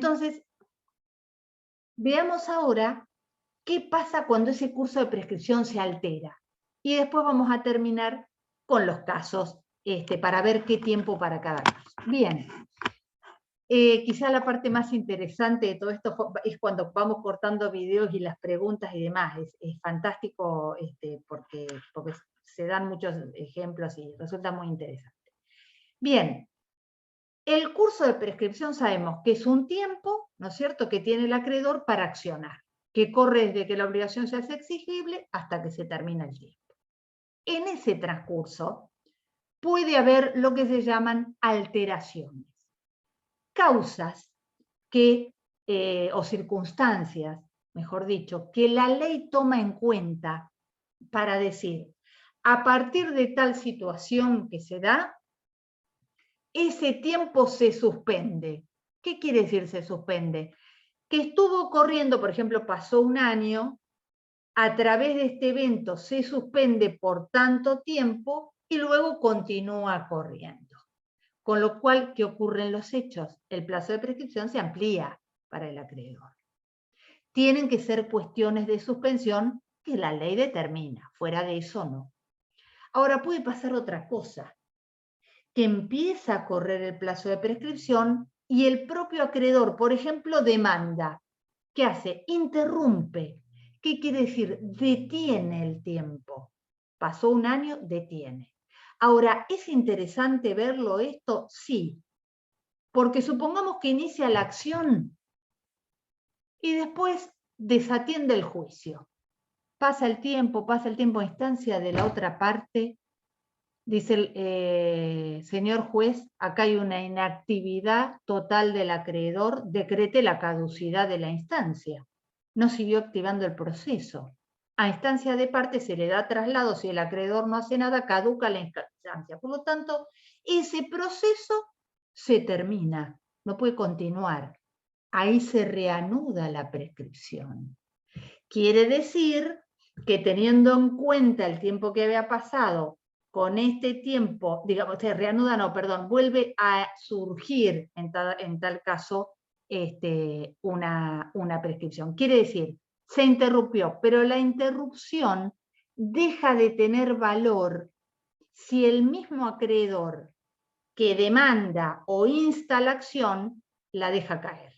Entonces, veamos ahora qué pasa cuando ese curso de prescripción se altera. Y después vamos a terminar con los casos para ver qué tiempo para cada caso. Bien. Quizá la parte más interesante de todo esto es cuando vamos cortando videos y las preguntas y demás. Es fantástico porque se dan muchos ejemplos y resulta muy interesante. Bien, el curso de prescripción sabemos que es un tiempo, ¿no es cierto?, que tiene el acreedor para accionar, que corre desde que la obligación se hace exigible hasta que se termina el tiempo. En ese transcurso puede haber lo que se llaman alteraciones, causas o circunstancias, mejor dicho, que la ley toma en cuenta para decir, a partir de tal situación que se da, ese tiempo se suspende. ¿Qué quiere decir se suspende? Que estuvo corriendo, por ejemplo, pasó un año, a través de este evento se suspende por tanto tiempo y luego continúa corriendo. Con lo cual, ¿qué ocurre en los hechos? El plazo de prescripción se amplía para el acreedor. Tienen que ser cuestiones de suspensión que la ley determina, fuera de eso no. Ahora puede pasar otra cosa, que empieza a correr el plazo de prescripción y el propio acreedor, por ejemplo, demanda. ¿Qué hace? Interrumpe. ¿Qué quiere decir? Detiene el tiempo. Pasó un año, detiene. Ahora, ¿es interesante verlo esto? Sí, porque supongamos que inicia la acción y después desatiende el juicio. Pasa el tiempo a instancia de la otra parte, dice el señor juez, acá hay una inactividad total del acreedor, decrete la caducidad de la instancia. No siguió activando el proceso. A instancia de parte se le da traslado, si el acreedor no hace nada, caduca la instancia. Por lo tanto, ese proceso se termina, no puede continuar. Ahí se reanuda la prescripción. Quiere decir que teniendo en cuenta el tiempo que había pasado, con este tiempo, digamos, se reanuda, no, perdón, vuelve a surgir en tal caso una prescripción. Quiere decir, se interrumpió, pero la interrupción deja de tener valor si el mismo acreedor que demanda o insta la acción la deja caer.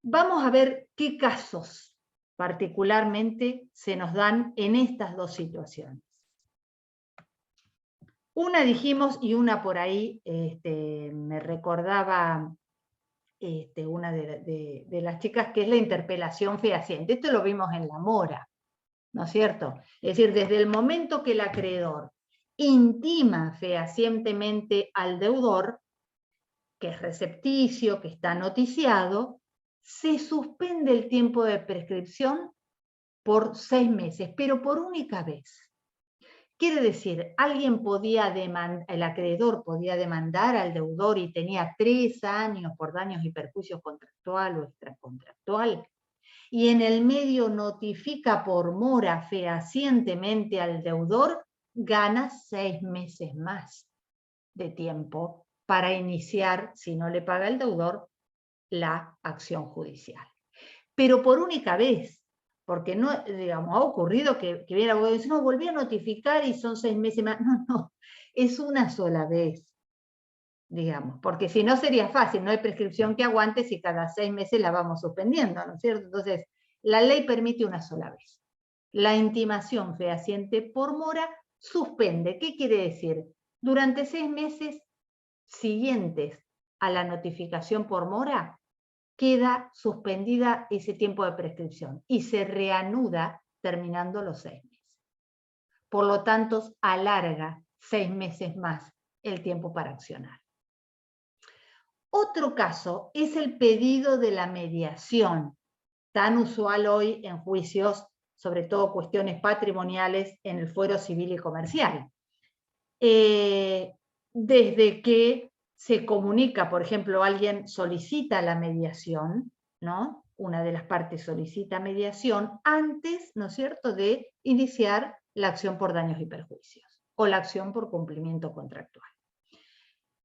Vamos a ver qué casos particularmente se nos dan en estas dos situaciones. Una dijimos y una por ahí me recordaba una de las chicas, que es la interpelación fehaciente. Esto lo vimos en la mora, ¿no es cierto? Es decir, desde el momento que el acreedor intima fehacientemente al deudor, que es recepticio, que está noticiado, se suspende el tiempo de prescripción por 6 meses, pero por única vez. Quiere decir, el acreedor podía demandar al deudor y tenía 3 años por daños y perjuicios contractual o extracontractual, y en el medio notifica por mora fehacientemente al deudor, gana 6 meses más de tiempo para iniciar, si no le paga el deudor, la acción judicial. Pero por única vez, porque no, digamos, ha ocurrido que viene el abogado y dice, no, volví a notificar y son 6 meses más. No, es una sola vez, digamos, porque si no sería fácil, no hay prescripción que aguante si cada 6 meses la vamos suspendiendo, ¿no es cierto? Entonces, la ley permite una sola vez. La intimación fehaciente por mora suspende. ¿Qué quiere decir? Durante 6 meses siguientes a la notificación por mora, queda suspendida ese tiempo de prescripción y se reanuda terminando los 6 meses. Por lo tanto, alarga 6 meses más el tiempo para accionar. Otro caso es el pedido de la mediación, tan usual hoy en juicios, sobre todo cuestiones patrimoniales en el fuero civil y comercial. Desde que se comunica, por ejemplo, alguien solicita la mediación, ¿no? Una de las partes solicita mediación antes, ¿no es cierto?, de iniciar la acción por daños y perjuicios o la acción por cumplimiento contractual.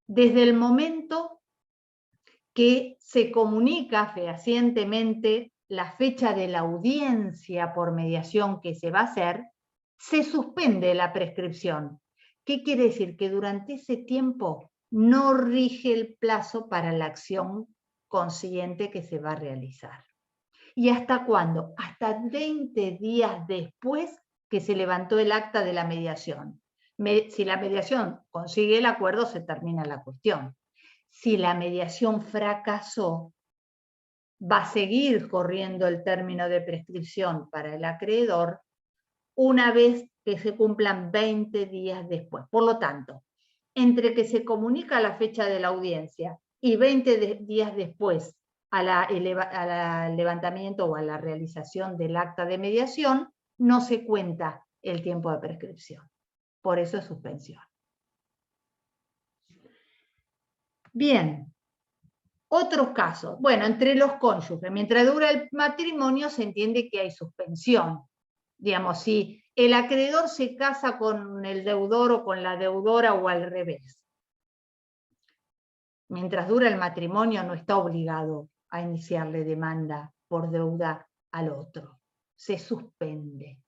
Desde el momento que se comunica fehacientemente la fecha de la audiencia por mediación que se va a hacer, se suspende la prescripción. ¿Qué quiere decir? Que durante ese tiempo no rige el plazo para la acción consiguiente que se va a realizar. ¿Y hasta cuándo? Hasta 20 días después que se levantó el acta de la mediación. Si la mediación consigue el acuerdo, se termina la cuestión. Si la mediación fracasó, va a seguir corriendo el término de prescripción para el acreedor una vez que se cumplan 20 días después. Por lo tanto, entre que se comunica la fecha de la audiencia y 20 días después al levantamiento o a la realización del acta de mediación, no se cuenta el tiempo de prescripción. Por eso es suspensión. Bien. Otros casos. Bueno, entre los cónyuges, mientras dura el matrimonio se entiende que hay suspensión. Digamos, si el acreedor se casa con el deudor o con la deudora o al revés. Mientras dura el matrimonio no está obligado a iniciarle demanda por deuda al otro. Se suspende.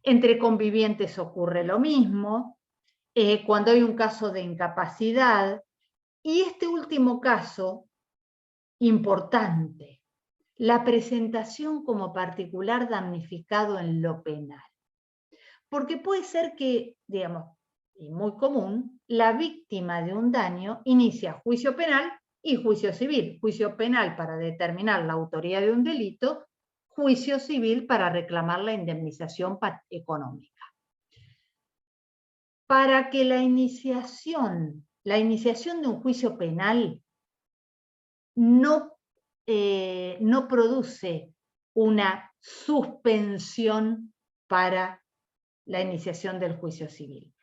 Entre convivientes ocurre lo mismo. Cuando hay un caso de incapacidad. Y este último caso, importante, la presentación como particular damnificado en lo penal. Porque puede ser que, digamos, y muy común, la víctima de un daño inicia juicio penal y juicio civil. Juicio penal para determinar la autoría de un delito, juicio civil para reclamar la indemnización económica. Para que la iniciación de un juicio penal no produce una suspensión para la iniciación del juicio civil.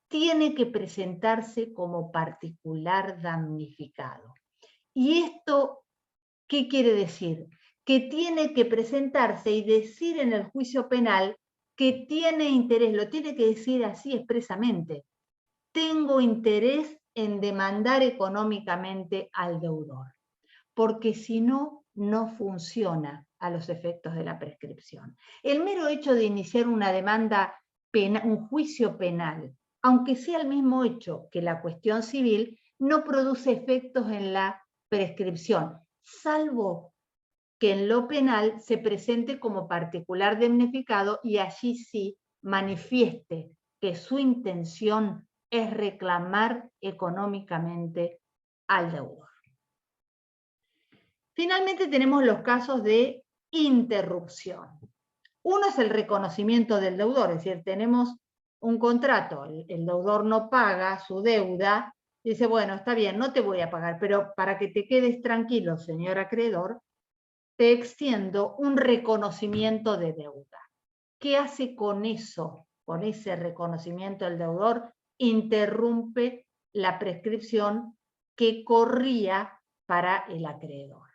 Tiene que presentarse como particular damnificado. ¿Y esto qué quiere decir? Que tiene que presentarse y decir en el juicio penal que tiene interés, lo tiene que decir así expresamente. Tengo interés en demandar económicamente al deudor. Porque si no, no funciona a los efectos de la prescripción. El mero hecho de iniciar una demanda penal, un juicio penal, aunque sea el mismo hecho que la cuestión civil, no produce efectos en la prescripción, salvo que en lo penal se presente como particular damnificado y allí sí manifieste que su intención es reclamar económicamente al deudor. Finalmente tenemos los casos de interrupción. Uno es el reconocimiento del deudor, es decir, tenemos un contrato, el deudor no paga su deuda, dice, bueno, está bien, no te voy a pagar, pero para que te quedes tranquilo, señor acreedor, te extiendo un reconocimiento de deuda. ¿Qué hace con eso? Con ese reconocimiento del deudor, interrumpe la prescripción que corría para el acreedor,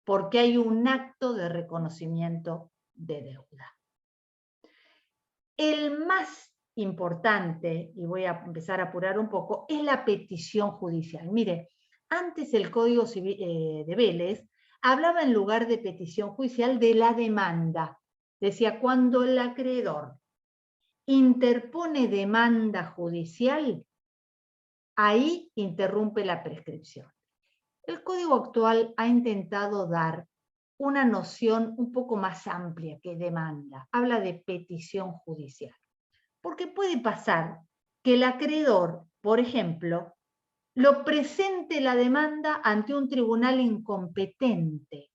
porque hay un acto de reconocimiento de deuda. El más importante, y voy a empezar a apurar un poco, es la petición judicial. Mire, antes el Código Civil de Vélez hablaba en lugar de petición judicial de la demanda. Decía, cuando el acreedor interpone demanda judicial, ahí interrumpe la prescripción. El Código actual ha intentado dar una noción un poco más amplia que demanda. Habla de petición judicial. Porque puede pasar que el acreedor, por ejemplo, lo presente la demanda ante un tribunal incompetente.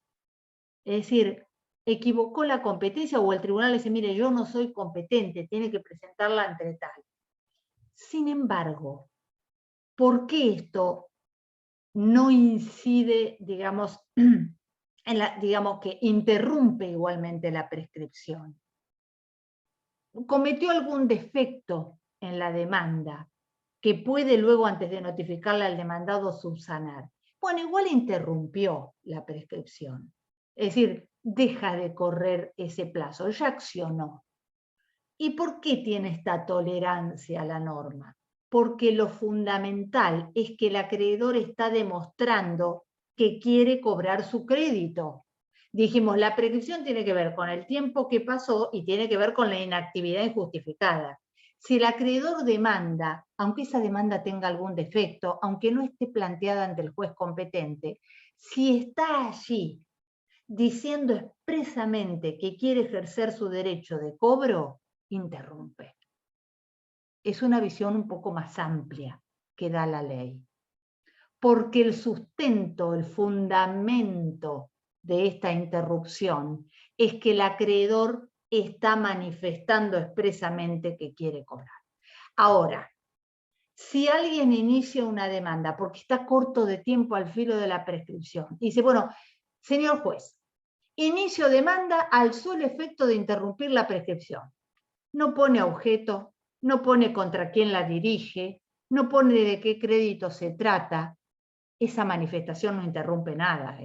Es decir, equivocó la competencia o el tribunal le dice, mire, yo no soy competente, tiene que presentarla ante tal. Sin embargo, ¿por qué esto no incide, digamos, digamos que interrumpe igualmente la prescripción? Cometió algún defecto en la demanda que puede luego, antes de notificarle al demandado, subsanar. Bueno, igual interrumpió la prescripción. Es decir, deja de correr ese plazo, ya accionó. ¿Y por qué tiene esta tolerancia a la norma? Porque lo fundamental es que el acreedor está demostrando que quiere cobrar su crédito. Dijimos, la prescripción tiene que ver con el tiempo que pasó y tiene que ver con la inactividad injustificada. Si el acreedor demanda, aunque esa demanda tenga algún defecto, aunque no esté planteada ante el juez competente, si está allí diciendo expresamente que quiere ejercer su derecho de cobro, interrumpe. Es una visión un poco más amplia que da la ley. Porque el sustento, el fundamento de esta interrupción es que el acreedor está manifestando expresamente que quiere cobrar. Ahora, si alguien inicia una demanda porque está corto de tiempo al filo de la prescripción y dice, bueno, señor juez, inicio demanda al solo efecto de interrumpir la prescripción. No pone objeto, no pone contra quién la dirige, no pone de qué crédito se trata. Esa manifestación no interrumpe nada.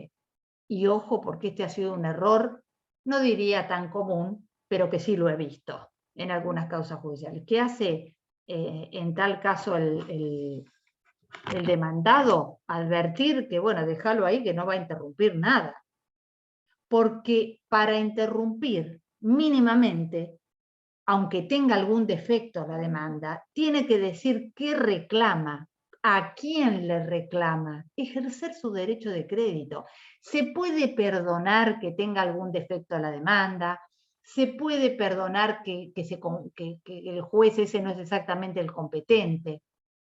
Y ojo, porque este ha sido un error, no diría tan común, pero que sí lo he visto en algunas causas judiciales. ¿Qué hace en tal caso el demandado? Advertir que, bueno, déjalo ahí, que no va a interrumpir nada. Porque para interrumpir mínimamente, aunque tenga algún defecto la demanda, tiene que decir qué reclama, a quién le reclama, ejercer su derecho de crédito. Se puede perdonar que tenga algún defecto la demanda, se puede perdonar que el juez ese no es exactamente el competente,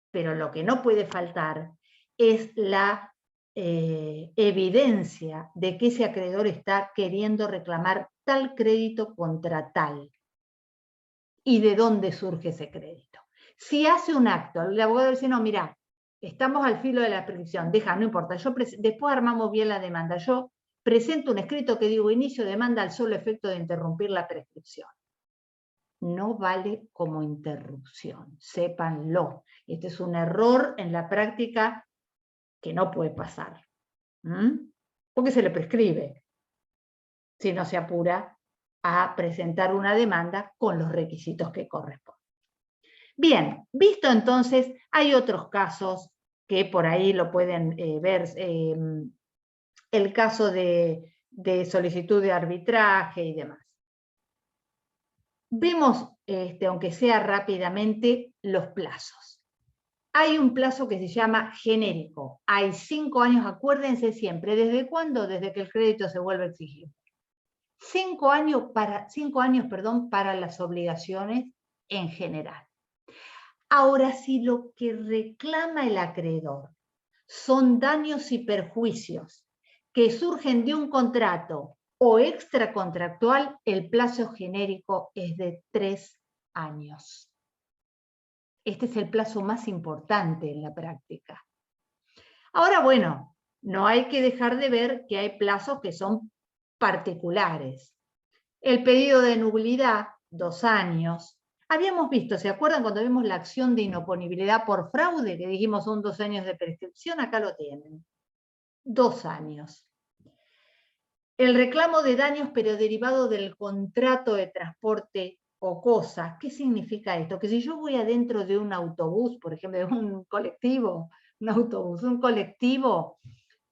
pero lo que no puede faltar es la evidencia de que ese acreedor está queriendo reclamar tal crédito contra tal. ¿Y de dónde surge ese crédito? Si hace un acto, el abogado dice, no, mira, estamos al filo de la prescripción, deja, no importa, después armamos bien la demanda, yo presento un escrito que digo, inicio demanda al solo efecto de interrumpir la prescripción. No vale como interrupción, sépanlo. Este es un error en la práctica que no puede pasar. Porque se le prescribe, si no se apura a presentar una demanda con los requisitos que corresponden. Bien, visto entonces, hay otros casos que por ahí lo pueden ver, el caso de solicitud de arbitraje y demás. Vemos, aunque sea rápidamente, los plazos. Hay un plazo que se llama genérico. Hay 5 años, acuérdense siempre. ¿Desde cuándo? Desde que el crédito se vuelve exigible. 5 años para las obligaciones en general. Ahora, si lo que reclama el acreedor son daños y perjuicios que surgen de un contrato o extracontractual, el plazo genérico es de 3 años. Este es el plazo más importante en la práctica. Ahora, bueno, no hay que dejar de ver que hay plazos que son particulares. El pedido de nulidad, 2 años. Habíamos visto, ¿se acuerdan cuando vimos la acción de inoponibilidad por fraude? Que dijimos son 2 años de prescripción, acá lo tienen. 2 años. El reclamo de daños pero derivado del contrato de transporte o cosas. ¿Qué significa esto? Que si yo voy adentro de un autobús, por ejemplo, de un colectivo, un colectivo,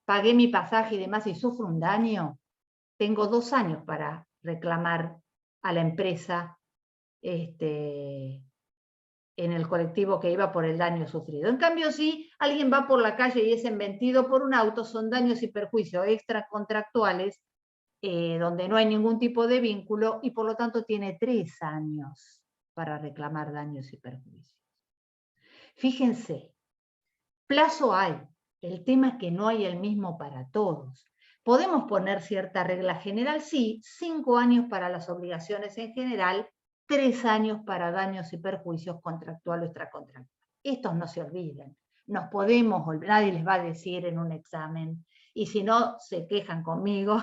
pagué mi pasaje y demás y sufro un daño, tengo 2 años para reclamar a la empresa en el colectivo que iba por el daño sufrido. En cambio, si alguien va por la calle y es embestido por un auto, son daños y perjuicios extracontractuales donde no hay ningún tipo de vínculo y por lo tanto tiene 3 años para reclamar daños y perjuicios. Fíjense, plazo hay, el tema es que no hay el mismo para todos. ¿Podemos poner cierta regla general? Sí, 5 años para las obligaciones en general, 3 años para daños y perjuicios contractual o extracontractual. Estos no se olviden, nos podemos olvidar, nadie les va a decir en un examen, y si no, se quejan conmigo.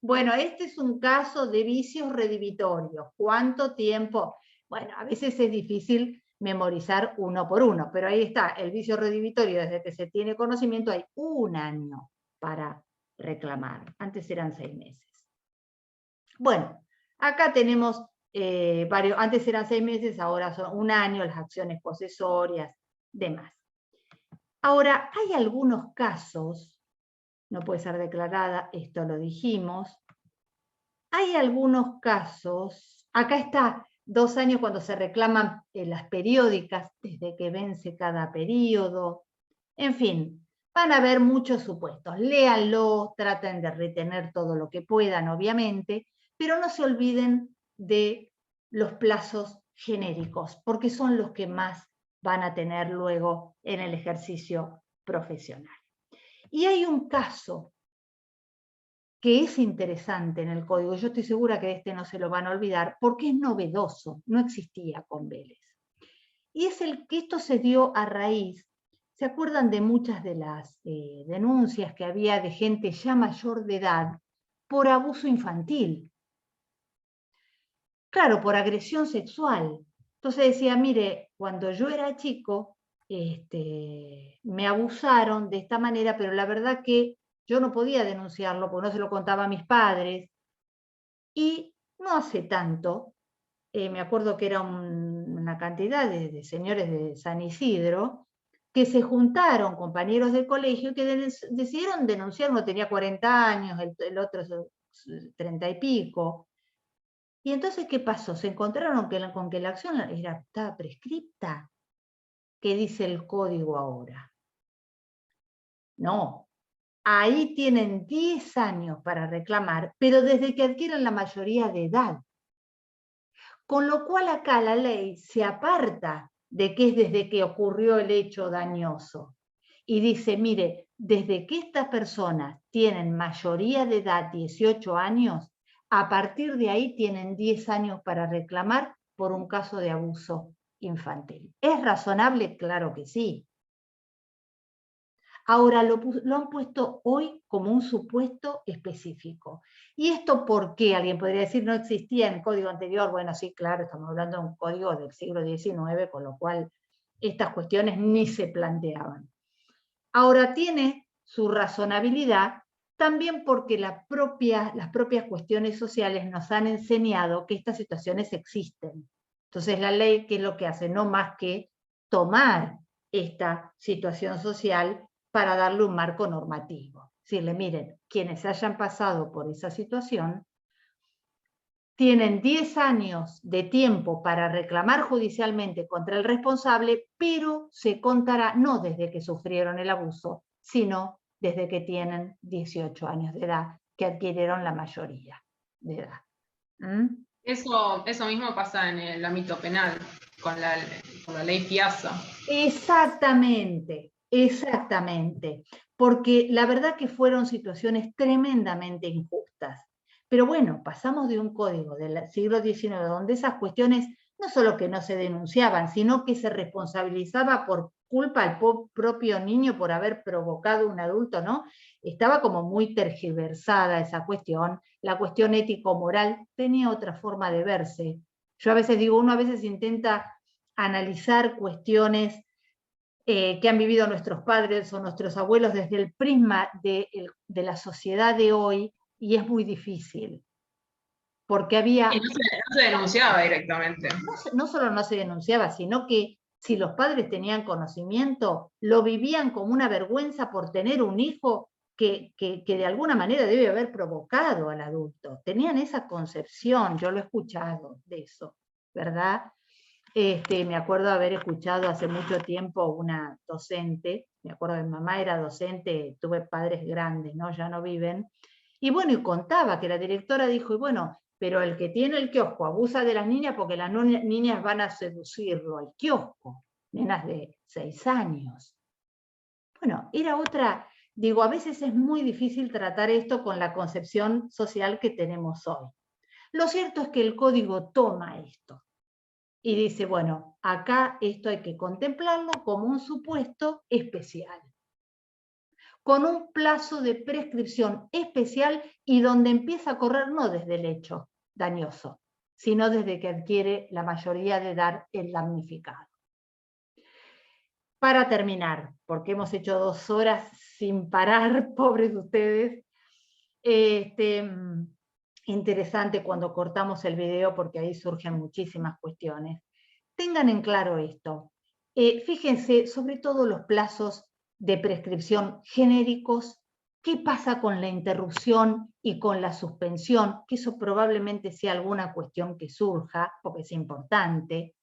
Bueno, este es un caso de vicios redivitorios. ¿Cuánto tiempo? Bueno, a veces es difícil memorizar uno por uno, pero ahí está, el vicio redivitorio, desde que se tiene conocimiento hay 1 año para reclamar. Antes eran 6 meses. Bueno, acá tenemos antes eran 6 meses, ahora son 1 año, las acciones posesorias, demás. Ahora, hay algunos casos, no puede ser declarada, esto lo dijimos, hay algunos casos, acá está, 2 años cuando se reclaman las periódicas, desde que vence cada periodo, en fin, van a haber muchos supuestos. Léanlo, traten de retener todo lo que puedan, obviamente, pero no se olviden de los plazos genéricos, porque son los que más van a tener luego en el ejercicio profesional. Y hay un caso que es interesante en el código, yo estoy segura que este no se lo van a olvidar, porque es novedoso, no existía con Vélez. Y es el que esto se dio a raíz, ¿se acuerdan de muchas de las denuncias que había de gente ya mayor de edad por abuso infantil? Claro, por agresión sexual. Entonces decía, mire, cuando yo era chico, me abusaron de esta manera, pero la verdad que yo no podía denunciarlo porque no se lo contaba a mis padres. Y no hace tanto, me acuerdo que era una cantidad de señores de San Isidro, que se juntaron, compañeros del colegio, que decidieron denunciar, uno tenía 40 años, el otro 30 y pico. Y entonces, ¿qué pasó? Se encontraron con que la acción estaba prescripta. ¿Qué dice el código ahora? No, ahí tienen 10 años para reclamar, pero desde que adquieran la mayoría de edad. Con lo cual acá la ley se aparta de que es desde que ocurrió el hecho dañoso. Y dice, mire, desde que estas personas tienen mayoría de edad, 18 años, a partir de ahí tienen 10 años para reclamar por un caso de abuso infantil. ¿Es razonable? Claro que sí. Ahora lo han puesto hoy como un supuesto específico. ¿Y esto por qué? Alguien podría decir, no existía en el código anterior. Bueno, sí, claro, estamos hablando de un código del siglo XIX, con lo cual estas cuestiones ni se planteaban. Ahora tiene su razonabilidad también porque las propias cuestiones sociales nos han enseñado que estas situaciones existen. Entonces la ley, ¿qué es lo que hace? No más que tomar esta situación social para darle un marco normativo. Decirle, miren, quienes hayan pasado por esa situación tienen 10 años de tiempo para reclamar judicialmente contra el responsable, pero se contará no desde que sufrieron el abuso, sino desde que tienen 18 años de edad, que adquirieron la mayoría de edad. ¿Mm? Eso mismo pasa en el ámbito penal, con la ley Piazza. Exactamente, exactamente, porque la verdad que fueron situaciones tremendamente injustas. Pero bueno, pasamos de un código del siglo XIX donde esas cuestiones no solo que no se denunciaban, sino que se responsabilizaba por culpa al propio niño por haber provocado un adulto, ¿no? Estaba como muy tergiversada esa cuestión. La cuestión ético-moral tenía otra forma de verse. Yo a veces digo, uno a veces intenta analizar cuestiones que han vivido nuestros padres o nuestros abuelos desde el prisma de la sociedad de hoy, y es muy difícil, porque había... Y no se denunciaba directamente. No solo no se denunciaba, sino que si los padres tenían conocimiento, lo vivían como una vergüenza por tener un hijo que de alguna manera debe haber provocado al adulto. Tenían esa concepción, yo lo he escuchado de eso, ¿verdad? Me acuerdo haber escuchado hace mucho tiempo una docente, me acuerdo que mi mamá era docente, tuve padres grandes, ¿no? Ya no viven, y bueno, y contaba que la directora dijo, y bueno, pero el que tiene el kiosco abusa de las niñas porque las niñas van a seducirlo al kiosco, nenas de 6 años. Bueno, era otra, digo, a veces es muy difícil tratar esto con la concepción social que tenemos hoy. Lo cierto es que el código toma esto y dice, bueno, acá esto hay que contemplarlo como un supuesto especial, con un plazo de prescripción especial y donde empieza a correr no desde el hecho dañoso, sino desde que adquiere la mayoría de edad el damnificado. Para terminar, porque hemos hecho 2 horas sin parar, pobres ustedes, interesante cuando cortamos el video porque ahí surgen muchísimas cuestiones. Tengan en claro esto. Fíjense, sobre todo los plazos de prescripción genéricos, qué pasa con la interrupción y con la suspensión, que eso probablemente sea alguna cuestión que surja, porque es importante.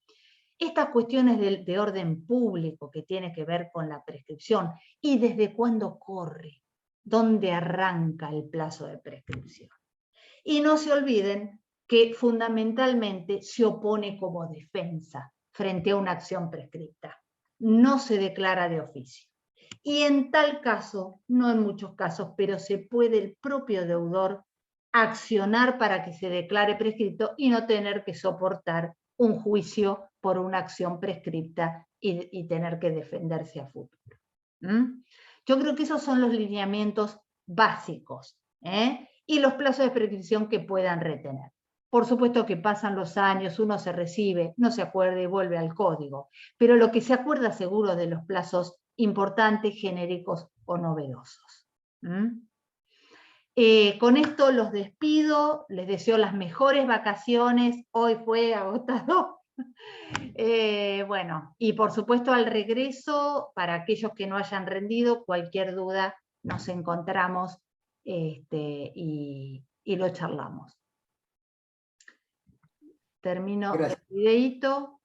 Estas cuestiones de orden público que tiene que ver con la prescripción y desde cuándo corre, dónde arranca el plazo de prescripción. Y no se olviden que fundamentalmente se opone como defensa frente a una acción prescripta. No se declara de oficio. Y en tal caso, no en muchos casos, pero se puede el propio deudor accionar para que se declare prescripto y no tener que soportar un juicio por una acción prescripta y tener que defenderse a futuro. Yo creo que esos son los lineamientos básicos, y los plazos de prescripción que puedan retener. Por supuesto que pasan los años, uno se recibe, no se acuerda y vuelve al código, pero lo que se acuerda seguro de los plazos importantes, genéricos o novedosos. Con esto los despido, les deseo las mejores vacaciones, hoy fue agotador. Bueno, y por supuesto al regreso, para aquellos que no hayan rendido, cualquier duda nos encontramos y lo charlamos. Termino el videíto.